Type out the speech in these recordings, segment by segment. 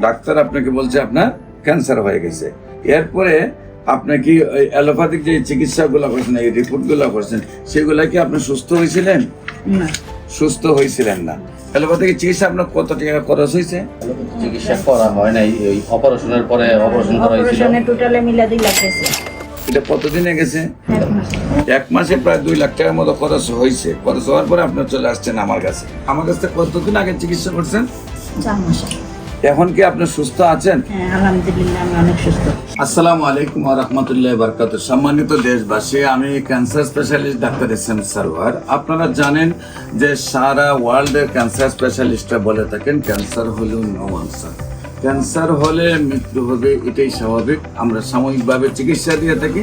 Doctor আপনাকে বলছে আপনার ক্যান্সার হয়ে গেছে। এরপরে আপনি কি অ্যালোপ্যাথিক যে চিকিৎসাগুলো করছেন, এই রিপোর্টগুলো করছেন, সেগুলা কি আপনি সুস্থ হয়েছিলেন? না, সুস্থ হয়েছিলেন না। অ্যালোপ্যাথিক চিকিৎসা আপনার কত টাকা খরচ হয়েছে? চিকিৎসা করা হয় নাই, ওই অপারেশনের পরে অপারেশন করা হয়েছিল। অপারেশনে টোটালে মিলা 2 লাখ গেছে। এটা কতদিনে গেছে? 1 মাস। 1 মাসে প্রায় 2 লাখ টাকার মতো খরচ হয়েছে। খরচ হওয়ার পরে আপনার চলে আসছেন আমার কাছে। আমার কাছে কতদিন আগে চিকিৎসা করছেন? 4 মাস। এখন কি আপনি সুস্থ আছেন? হ্যাঁ, আলহামদুলিল্লাহ আমি অনেক সুস্থ। আসসালামু আলাইকুম ওয়া রাহমাতুল্লাহি ওয়া বারাকাতুহু। সম্মানিত দেশবাসী, আমি cancer specialist doctor SM. Sarwar. আপনারা জানেন যে সারা ওয়ার্ল্ডের ক্যান্সার স্পেশালিস্টরা বলে থাকেন ক্যান্সার হলেও নো আনসার। ক্যান্সার হলে মৃত্যু হবে, এটাই স্বাভাবিক। আমরা সাময়িকভাবে চিকিৎসা দিয়ে থাকি,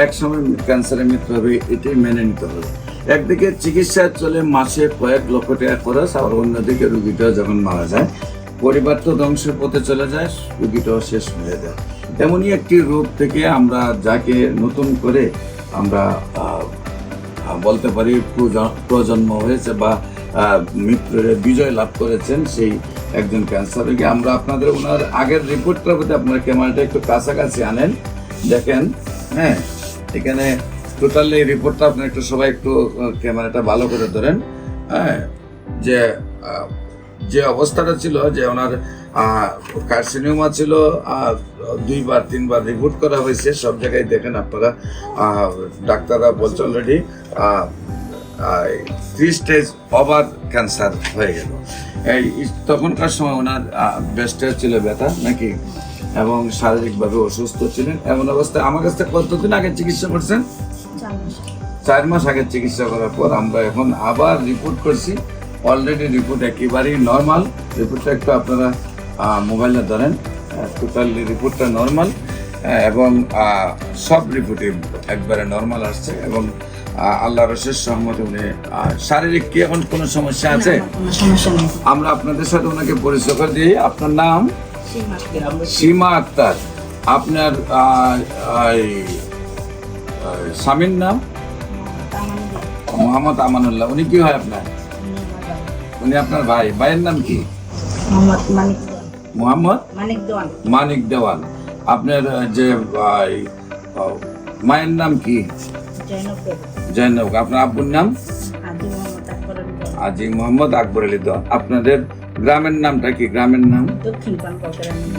এক সময় ক্যান্সারে মৃত্যু হবে, এটাই মেনে নিতে হবে। একদিকে চিকিৎসা চলে মাসে কয়েক লক্ষ টাকা খরচ, আবার অন্যদিকে রুগীটা যখন মারা যায়, পরিবার তো ধ্বংসের পথে চলে যায়, রুগীটাও শেষ হয়ে যায়। এমনই একটি রোগ থেকে আমরা যাকে নতুন করে আমরা বলতে পারি প্রজন্ম হয়েছে বা মৃত্যুর বিজয় লাভ করেছেন, সেই একজন ক্যান্সার রোগী। আমরা আপনাদের ওনার আগের রিপোর্টটার প্রতি আপনার ক্যামেরাটা একটু কাছাকাছি আনেন, দেখেন। হ্যাঁ, এখানে টোটাল এই রিপোর্টটা আপনার একটু সবাই একটু ক্যামেরাটা ভালো করে ধরেন। হ্যাঁ, যে অবস্থাটা ছিল, যে ওনার কার্সিনোমা ছিল, 2-3বার রিপোর্ট করা হয়েছে, সব জায়গায় দেখেন আপনারা, ডাক্তাররা বলছে অলরেডি 3 স্টেজ ওভার ক্যান্সার হয়ে গেল। এই তখনকার সময় ওনার ব্রেস্টে ছিল ব্যথা নাকি, এবং শারীরিকভাবে অসুস্থ ছিলেন। এমন অবস্থায় আমার কাছে কতদিন আগে চিকিৎসা করছেন? 4 মাস। 4 মাস আগে চিকিৎসা করার পর আমরা এখন আবার রিপোর্ট করছি। অলরেডি রিপোর্ট একেবারেই নর্মাল। রিপোর্টটা একটু আপনারা মোবাইলে ধরেন, টোটাল রিপোর্টটা নর্মাল, এবং সব রিপোর্টই একবারে নর্মাল আসছে, এবং আল্লাহর অশেষ সহমতে উনি শারীরিক কি এখন কোনো সমস্যা আছে? কোনো সমস্যা নেই। আমরা আপনাদের সাথে ওনাকে পরিচয় করে দিই। আপনার নাম? সীমা। সীমা আক্তার। আপনার স্বামীর নাম? মোহাম্মদ আমানুল্লাহ। উনি কি হয় আপনার? উনি আপনার ভাই। ভাইয়ের নাম কি? মোহাম্মদ মানিক দেওয়ান। আপনার যে মায়ের নাম কি? জৈনব। আপনার আব্বুর নাম? আজি মোহাম্মদ আকবর আলী দেওয়ান। আপনাদের গ্রামের নামটা কি? গ্রামের নাম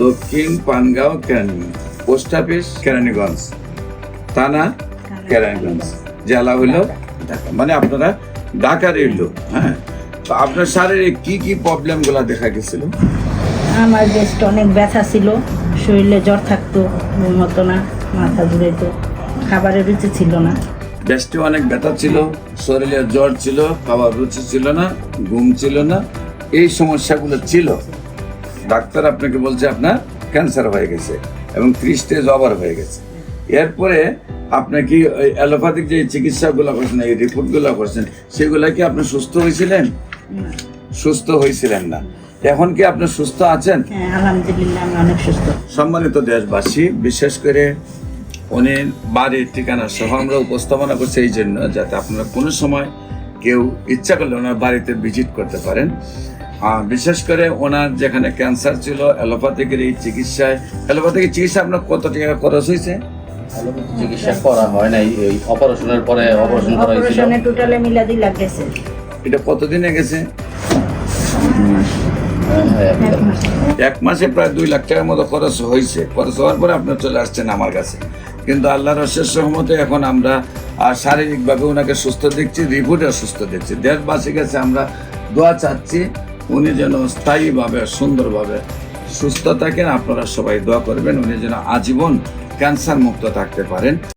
দক্ষিণ পানগাঁও কেরানীগঞ্জ। পোস্ট অফিস কেরানীগঞ্জ, থানা কেরানীগঞ্জ, জেলা হইল ঢাকা। মানে আপনারা ঢাকার লোক। হ্যাঁ, তো আপনার শারীরিক কি কি প্রবলেম গুলা দেখা গেছিল? আমার ব্রেস্টে অনেক ব্যথা ছিল, শরীরে জ্বর থাকতো, ঘুম হতো না, মাথা ঘুরাইতো, খাবারের রুচি ছিল না। ব্রেস্টে অনেক ব্যথা ছিল, শরীরে জ্বর ছিল, খাবার রুচি ছিল না, ঘুম ছিল না, এই সমস্যাগুলো ছিল। ডাক্তার আপনাকে বলছে আপনার ক্যান্সার হয়ে গেছে এবং 3 স্টেজ ওভার হয়ে গেছে। এরপরে আপনি কি অ্যালোপ্যাথিক যে চিকিৎসাগুলো করছেন, এই রিপোর্টগুলো করছেন, সেগুলা কি আপনি সুস্থ হয়েছিলেন? না। সুস্থ হয়েছিলেন না। এখন কি আপনি সুস্থ আছেন? হ্যাঁ, আলহামদুলিল্লাহ আমি অনেক সুস্থ। সম্মানিত দেশবাসী, বিশেষ করে উনি বাড়ির ঠিকানা সহ আমরা উপস্থাপনা করছি এই জন্য, যাতে আপনারা কোনো সময় কেউ ইচ্ছা করলে ওনার বাড়িতে ভিজিট করতে পারেন। বিশেষ করে ওনার যেখানে ক্যান্সার ছিল, অ্যালোপ্যাথিকের এই চিকিৎসায়, অ্যালোপ্যাথিক চিকিৎসা আপনার কত টাকা খরচ হয়েছে? চিকিৎসা করা হয় নাই, ওই অপারেশনের পরে অপারেশন করা হয়েছিল। অপারেশনে টোটালে মিলা 2 লাখ গেছে। এটা কতদিনে গেছে? 1 মাস। 1 মাসে প্রায় 2 লাখ টাকার মতো খরচ হয়েছে। খরচ হওয়ার পরে আপনার চলে আসছেন আমার কাছে। কিন্তু আল্লাহর অশেষ রহমতে এখন আমরা শারীরিকভাবে ওনাকে সুস্থ দেখছি, রিপোর্টে সুস্থ দেখছি। দেশবাসীর কাছে আমরা দোয়া চাচ্ছি উনি যেন স্থায়ীভাবে সুন্দরভাবে সুস্থ থাকেন। আপনারা সবাই দোয়া করবেন উনি যেন আজীবন ক্যান্সার মুক্ত থাকতে পারেন।